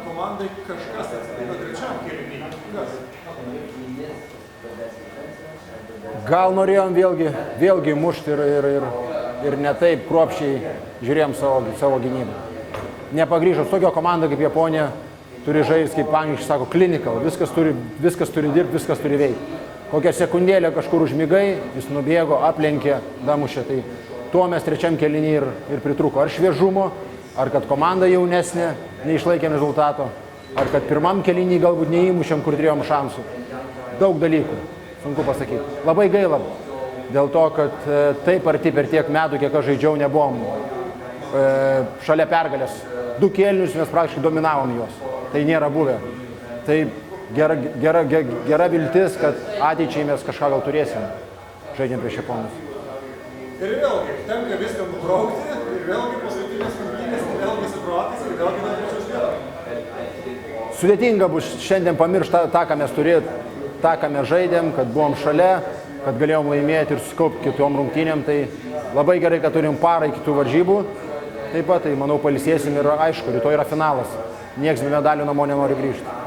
Komandai kažkas atsitiko trečiam kėliny. Kas? Gal norėjom vėlgi mušti ir ne taip kruopščiai žiūrėjom savo gynybą. Nepagryžo su tokio komanda kaip Japonija, turi žaisti, kaip angliškai sako, clinical, viskas turi dirbti, viskas turi veikti. Kokią sekundėlę kažkur užmigai, jis nubėgo, aplenkė, damušė. Tai tuo mes trečiam kėlinį ir pritruko. Ar šviežumo, ar kad komanda jaunesnė, neišlaikėm rezultato, ar kad pirmam kėlinį galbūt neįmušėm, kur turėjom šansų. Daug dalykų, sunku pasakyti. Labai gaila, dėl to, kad taip arti per tiek metų, kiek aš žaidžiau, nebuvom šalia pergalės. 2 kėlinius mes praktiškai dominavom juos. Tai nėra buvę. Tai gera viltis, kad ateičiai mes kažką gal turėsim, žaidžiant prieš Japonus. Ir vėlgi, tenka viską nubraukti, ir vėlgi paskutinės rungtynės, ir vėlgi su kroatais, ir vėlgi nuo trečios vietos. Sudėtinga bus šiandien pamiršti tą, ką mes turėjom, tą, ką mes žaidėm, kad buvom šalia, kad galėjom laimėti ir sukaupti kitom rungtynėm. Tai labai gerai, kad turim parą iki tų varžybų. Taip pat, tai manau, pailsėsim ir aišku, rytoj yra finalas. Niekas be medalių namo nenori grįžti.